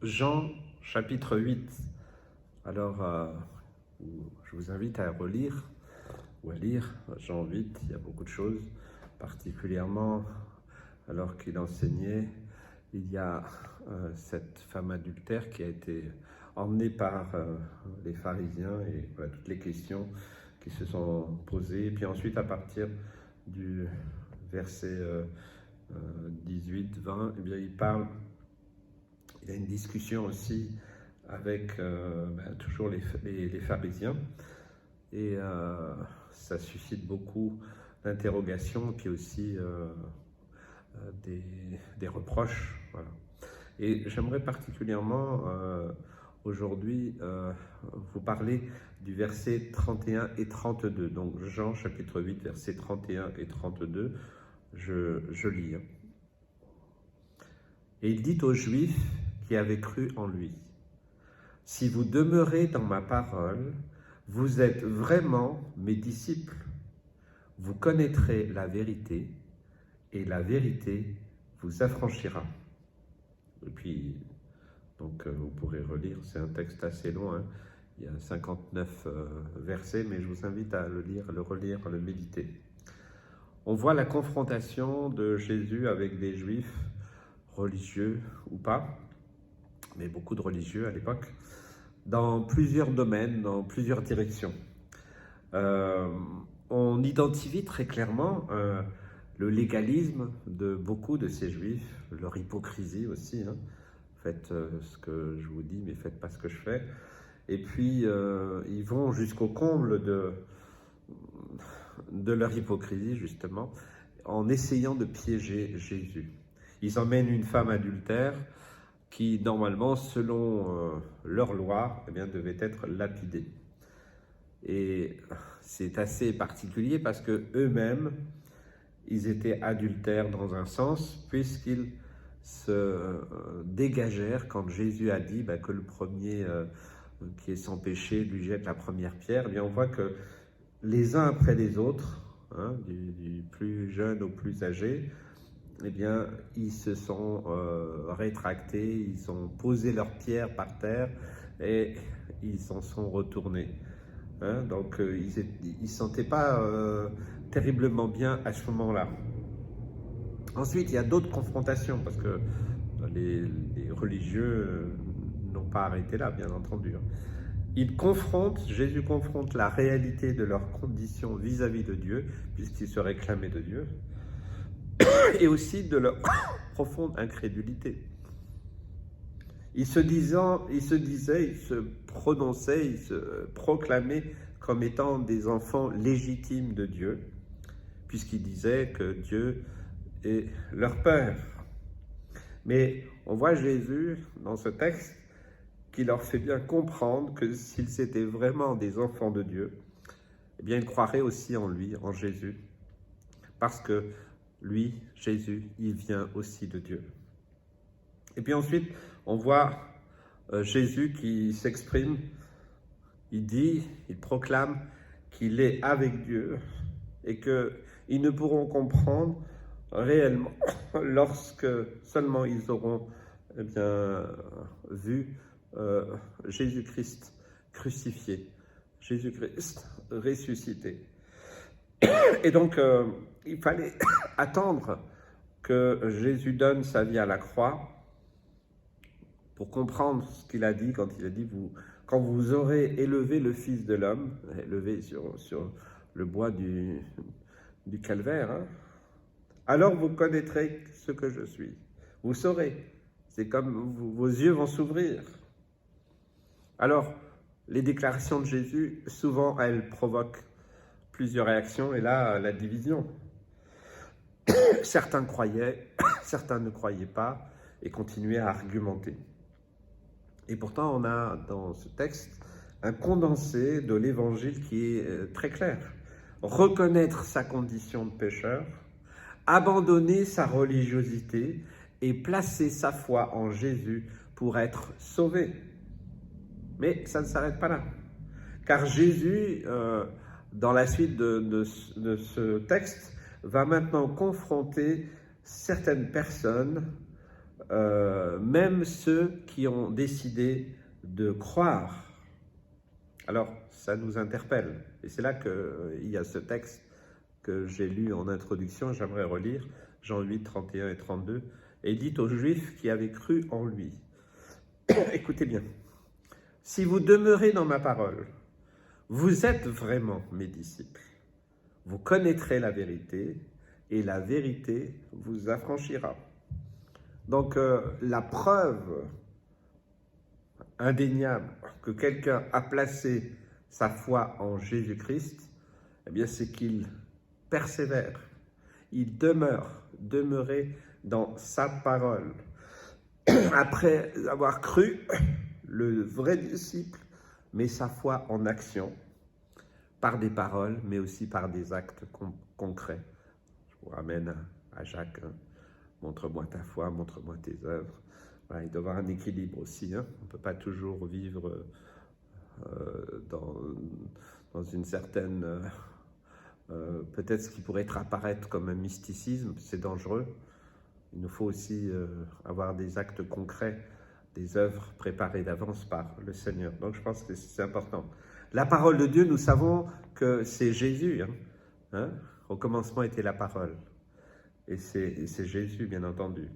Jean chapitre 8. Alors, je vous invite à relire ou à lire Jean 8. Il y a beaucoup de choses, particulièrement alors qu'il enseignait. Il y a cette femme adultère qui a été emmenée par les pharisiens et voilà, toutes les questions qui se sont posées. Et puis ensuite, à partir du verset 18-20, eh bien, il y a une discussion aussi avec toujours les pharisiens. Et ça suscite beaucoup d'interrogations, puis aussi des reproches. Voilà. Et j'aimerais particulièrement aujourd'hui vous parler du verset 31 et 32. Donc Jean chapitre 8, versets 31 et 32, je lis. Et il dit aux Juifs qui avaient cru en lui: « Si vous demeurez dans ma parole, vous êtes vraiment mes disciples. Vous connaîtrez la vérité, et la vérité vous affranchira. » Et puis, donc vous pourrez relire, c'est un texte assez long, hein. Il y a 59 versets, mais je vous invite à le lire, à le relire, à le méditer. On voit la confrontation de Jésus avec des Juifs, religieux ou pas, mais beaucoup de religieux à l'époque, dans plusieurs domaines, dans plusieurs directions. On identifie très clairement le légalisme de beaucoup de ces Juifs, leur hypocrisie aussi, hein. Faites ce que je vous dis, mais faites pas ce que je fais. Et puis, ils vont jusqu'au comble de leur hypocrisie, justement, en essayant de piéger Jésus. Ils emmènent une femme adultère qui, normalement, selon leur loi, eh bien, devait être lapidée. Et c'est assez particulier parce que eux-mêmes, ils étaient adultères dans un sens, puisqu'ils se dégagèrent quand Jésus a dit que le premier qui est sans péché lui jette la première pierre. Eh bien, on voit que les uns après les autres, hein, du plus jeune au plus âgé, eh bien, ils se sont rétractés, ils ont posé leurs pierres par terre et ils s'en sont retournés. Hein, donc, ils ne se sentaient pas terriblement bien à ce moment-là. Ensuite, il y a d'autres confrontations, parce que les religieux n'ont pas arrêté là, bien entendu. Jésus confronte la réalité de leurs conditions vis-à-vis de Dieu, puisqu'ils se réclamaient de Dieu, et aussi de leur profonde incrédulité. Ils se prononçaient, ils se proclamaient comme étant des enfants légitimes de Dieu, puisqu'ils disaient que Dieu est leur Père. Mais on voit Jésus dans ce texte qui leur fait bien comprendre que s'ils étaient vraiment des enfants de Dieu, eh bien ils croiraient aussi en lui, en Jésus, parce que lui, Jésus, il vient aussi de Dieu. Et puis ensuite, on voit Jésus qui s'exprime, il proclame qu'il est avec Dieu et qu'ils ne pourront comprendre réellement lorsque seulement ils auront vu Jésus-Christ crucifié, Jésus-Christ ressuscité. Et donc, il fallait attendre que Jésus donne sa vie à la croix pour comprendre ce qu'il a dit quand il a dit « Quand vous aurez élevé le Fils de l'homme », élevé sur le bois du calvaire, hein, alors vous connaîtrez ce que je suis. Vous saurez. C'est comme vos yeux vont s'ouvrir. Alors, les déclarations de Jésus, souvent, elles provoquent plusieurs réactions, et là, la division. Certains croyaient, certains ne croyaient pas, et continuaient à argumenter. Et pourtant, on a dans ce texte un condensé de l'évangile qui est très clair. Reconnaître sa condition de pécheur, abandonner sa religiosité et placer sa foi en Jésus pour être sauvé. Mais ça ne s'arrête pas là. Car Jésus, dans la suite de ce texte, va maintenant confronter certaines personnes même ceux qui ont décidé de croire. Alors, ça nous interpelle. Et c'est là qu'il y a ce texte que j'ai lu en introduction, j'aimerais relire, Jean 8, 31 et 32, et il dit aux Juifs qui avaient cru en lui. Écoutez bien. Si vous demeurez dans ma parole, vous êtes vraiment mes disciples. Vous connaîtrez la vérité et la vérité vous affranchira. Donc, la preuve indéniable que quelqu'un a placé sa foi en Jésus-Christ, eh bien, c'est qu'il persévère, il demeurer dans sa parole. Après avoir cru, le vrai disciple met sa foi en action, par des paroles, mais aussi par des actes concrets. Je vous ramène à Jacques, hein. Montre-moi ta foi, montre-moi tes œuvres. Voilà, il doit y avoir un équilibre aussi, hein. On ne peut pas toujours vivre dans une certaine... peut-être ce qui pourrait apparaître comme un mysticisme, c'est dangereux. Il nous faut aussi avoir des actes concrets, des œuvres préparées d'avance par le Seigneur. Donc je pense que c'est important. La parole de Dieu, nous savons que c'est Jésus. Hein. Au commencement était la parole. Et c'est Jésus, bien entendu.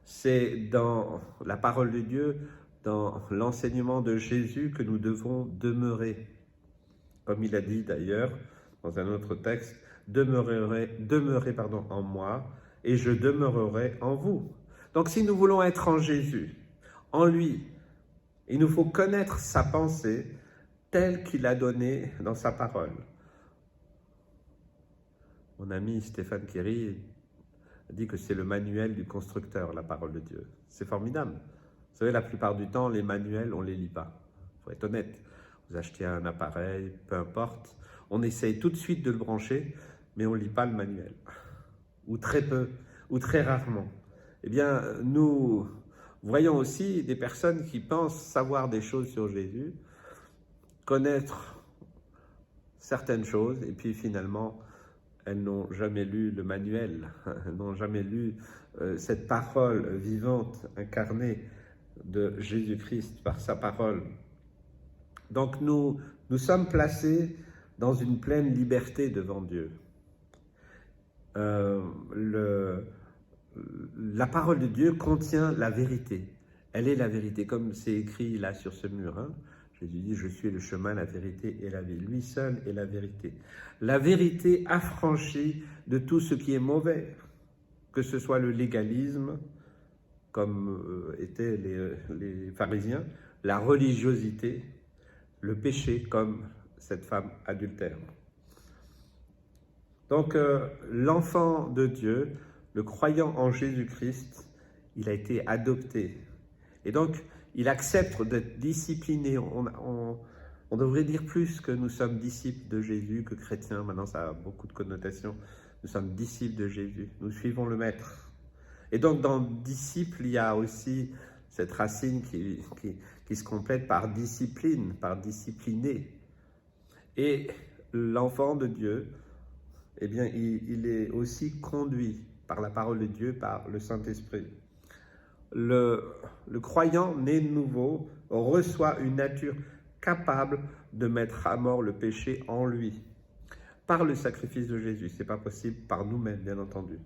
C'est dans la parole de Dieu, dans l'enseignement de Jésus que nous devons demeurer. Comme il a dit d'ailleurs, dans un autre texte, demeurez en moi, et je demeurerai en vous. Donc si nous voulons être en Jésus, en lui, il nous faut connaître sa pensée telle qu'il a donnée dans sa parole. Mon ami Stéphane Kéry a dit que c'est le manuel du constructeur, la parole de Dieu. C'est formidable. Vous savez, la plupart du temps, les manuels, on ne les lit pas. Il faut être honnête. Vous achetez un appareil, peu importe, on essaye tout de suite de le brancher, mais on ne lit pas le manuel. Ou très peu, ou très rarement. Eh bien, nous voyons aussi des personnes qui pensent savoir des choses sur Jésus, connaître certaines choses, et puis finalement, elles n'ont jamais lu le manuel, elles n'ont jamais lu cette parole vivante, incarnée de Jésus-Christ par sa parole. Donc nous sommes placés dans une pleine liberté devant Dieu. La parole de Dieu contient la vérité. Elle est la vérité, comme c'est écrit là sur ce mur. Hein. Jésus dit, je suis le chemin, la vérité et la vie. Lui seul est la vérité. La vérité affranchie de tout ce qui est mauvais, que ce soit le légalisme, comme étaient les pharisiens, la religiosité, le péché, comme cette femme adultère. Donc, l'enfant de Dieu, le croyant en Jésus-Christ, il a été adopté. Et donc, il accepte d'être discipliné. On devrait dire plus que nous sommes disciples de Jésus que chrétiens. Maintenant, ça a beaucoup de connotations. Nous sommes disciples de Jésus. Nous suivons le Maître. Et donc, dans disciple, il y a aussi cette racine qui se complète par discipline, par discipliner. Et l'enfant de Dieu, eh bien, il est aussi conduit par la parole de Dieu, par le Saint-Esprit. Le croyant né de nouveau reçoit une nature capable de mettre à mort le péché en lui, par le sacrifice de Jésus. Ce n'est pas possible par nous-mêmes, bien entendu.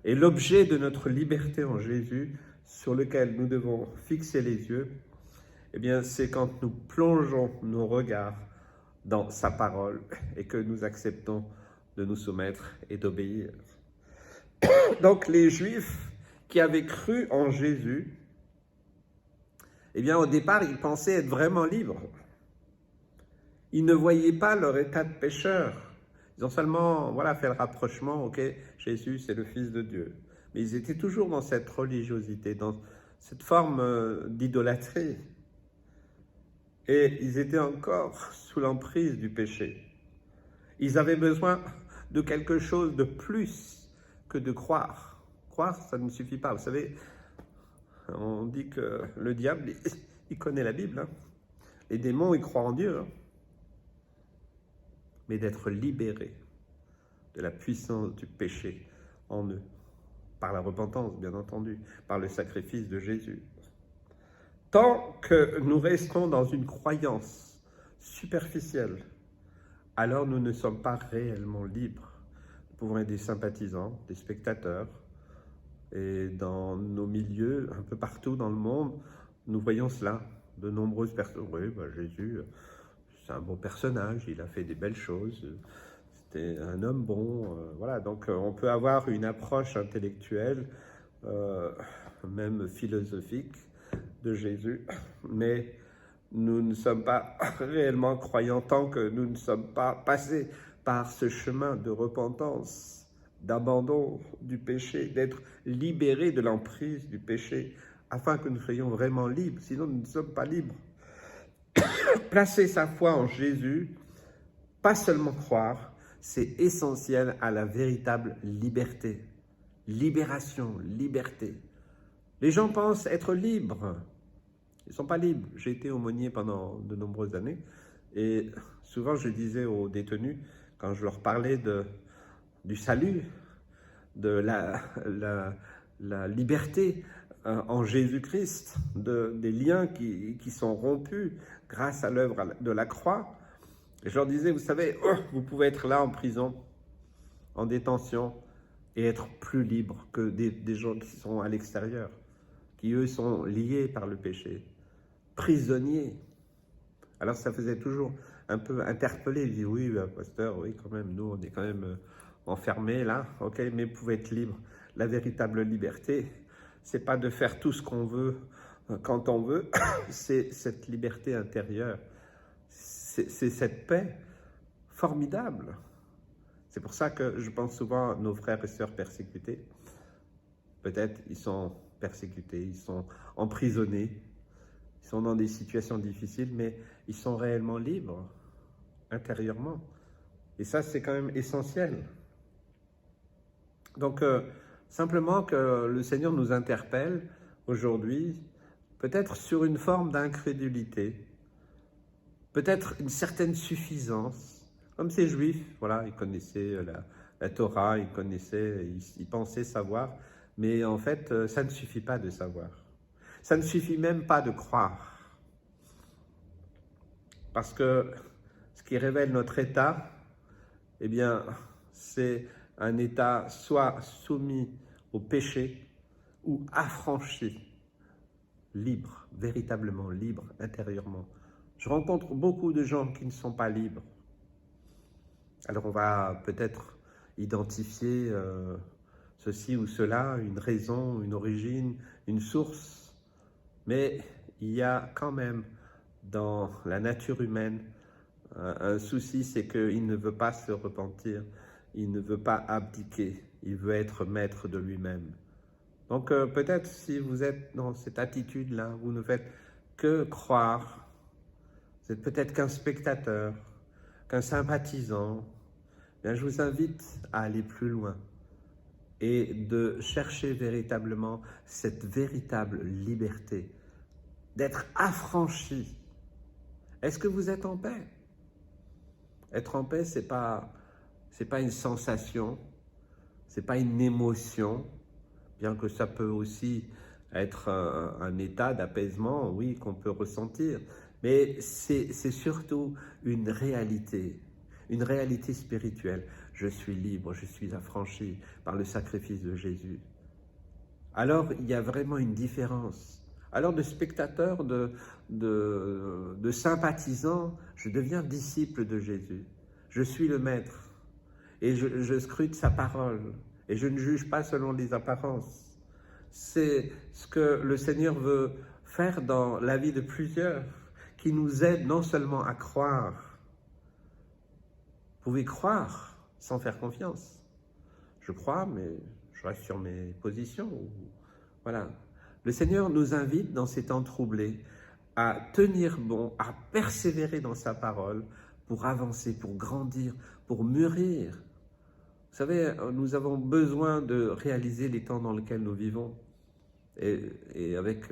Et l'objet de notre liberté en Jésus, sur lequel nous devons fixer les yeux, eh bien, c'est quand nous plongeons nos regards dans sa parole et que nous acceptons de nous soumettre et d'obéir. Donc les Juifs qui avaient cru en Jésus, eh bien au départ ils pensaient être vraiment libres. Ils ne voyaient pas leur état de pécheur. Ils ont seulement fait le rapprochement, ok, Jésus c'est le Fils de Dieu. Mais ils étaient toujours dans cette religiosité, dans cette forme d'idolâtrie. Et ils étaient encore sous l'emprise du péché. Ils avaient besoin de quelque chose de plus que de croire. Croire, ça ne suffit pas. Vous savez, on dit que le diable, il connaît la Bible. Hein. Les démons, ils croient en Dieu. Hein. Mais d'être libérés de la puissance du péché en eux. par la repentance, bien entendu, par le sacrifice de Jésus. Tant que nous restons dans une croyance superficielle, alors nous ne sommes pas réellement libres. Nous pouvons être des sympathisants, des spectateurs, et dans nos milieux, un peu partout dans le monde, nous voyons cela. De nombreuses personnes, oui, Jésus, c'est un bon personnage, il a fait des belles choses, c'était un homme bon, voilà. Donc on peut avoir une approche intellectuelle, même philosophique de Jésus, mais nous ne sommes pas réellement croyants tant que nous ne sommes pas passés par ce chemin de repentance, d'abandon du péché, d'être libérés de l'emprise du péché, afin que nous soyons vraiment libres, sinon nous ne sommes pas libres. Placer sa foi en Jésus, pas seulement croire, c'est essentiel à la véritable liberté. Libération, liberté. Les gens pensent être libres. Ils ne sont pas libres. J'ai été aumônier pendant de nombreuses années et souvent je disais aux détenus, quand je leur parlais du salut, de la liberté en Jésus-Christ, des liens qui sont rompus grâce à l'œuvre de la croix, et je leur disais, vous savez, vous pouvez être là en prison, en détention, et être plus libre que des gens qui sont à l'extérieur, qui eux sont liés par le péché, prisonniers. Alors ça faisait toujours un peu interpeller, je dis oui, pasteur, oui quand même, nous on est quand même enfermés là, ok, mais vous pouvez être libre. La véritable liberté, c'est pas de faire tout ce qu'on veut quand on veut, c'est cette liberté intérieure, c'est cette paix formidable. C'est pour ça que je pense souvent à nos frères et sœurs persécutés. Peut-être ils sont persécutés, ils sont emprisonnés, ils sont dans des situations difficiles, mais ils sont réellement libres intérieurement. Et ça, c'est quand même essentiel. Donc, simplement que le Seigneur nous interpelle aujourd'hui, peut-être sur une forme d'incrédulité, peut-être une certaine suffisance, comme ces Juifs, voilà, ils connaissaient la Torah, ils connaissaient, ils pensaient savoir, mais en fait, ça ne suffit pas de savoir. Ça ne suffit même pas de croire. Parce que ce qui révèle notre état, eh bien, c'est un état soit soumis au péché ou affranchi, libre, véritablement libre intérieurement. Je rencontre beaucoup de gens qui ne sont pas libres. Alors on va peut-être identifier ceci ou cela, une raison, une origine, une source, mais il y a quand même dans la nature humaine un souci, c'est qu'il ne veut pas se repentir, il ne veut pas abdiquer, il veut être maître de lui-même. Donc peut-être si vous êtes dans cette attitude-là, vous ne faites que croire, vous êtes peut-être qu'un spectateur, qu'un sympathisant, bien, je vous invite à aller plus loin et de chercher véritablement cette véritable liberté, d'être affranchi. Est-ce que vous êtes en paix? Être en paix, c'est pas une sensation, c'est pas une émotion, bien que ça peut aussi être un état d'apaisement, oui, qu'on peut ressentir, mais c'est surtout une réalité spirituelle. Je suis libre, je suis affranchi par le sacrifice de Jésus. Alors, il y a vraiment une différence. Alors, de spectateur, de sympathisant, je deviens disciple de Jésus. Je suis le maître et je scrute sa parole et je ne juge pas selon les apparences. C'est ce que le Seigneur veut faire dans la vie de plusieurs, qui nous aide non seulement à croire. Vous pouvez croire sans faire confiance. Je crois, mais je reste sur mes positions. Voilà. Le Seigneur nous invite dans ces temps troublés à tenir bon, à persévérer dans sa parole pour avancer, pour grandir, pour mûrir. Vous savez, nous avons besoin de réaliser les temps dans lesquels nous vivons. Et avec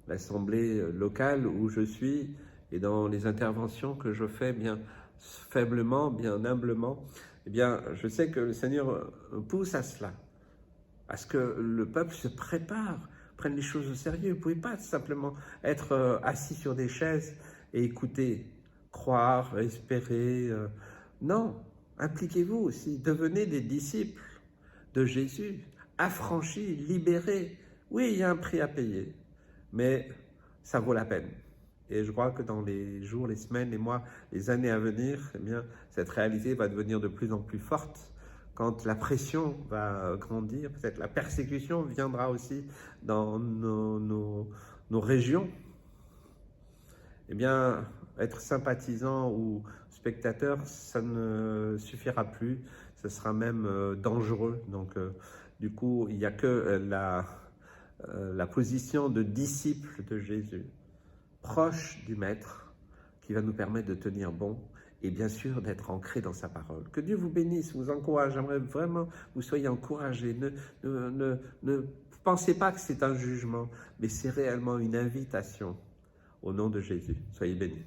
l'assemblée locale où je suis et dans les interventions que je fais bien faiblement, bien humblement, eh bien, je sais que le Seigneur pousse à cela, à ce que le peuple se prépare, prenne les choses au sérieux. Vous ne pouvez pas simplement être assis sur des chaises et écouter, croire, espérer. Non, impliquez-vous aussi, devenez des disciples de Jésus, affranchis, libérés. Oui, il y a un prix à payer, mais ça vaut la peine. Et je crois que dans les jours, les semaines, les mois, les années à venir, eh bien, cette réalité va devenir de plus en plus forte. Quand la pression va grandir, peut-être la persécution viendra aussi dans nos régions. Eh bien, être sympathisant ou spectateur, ça ne suffira plus. Ce sera même dangereux. Donc, du coup, il n'y a que la position de disciple de Jésus, proche du Maître, qui va nous permettre de tenir bon et bien sûr d'être ancré dans sa parole. Que Dieu vous bénisse, vous encourage. J'aimerais vraiment que vous soyez encouragés. Ne pensez pas que c'est un jugement, mais c'est réellement une invitation au nom de Jésus. Soyez bénis.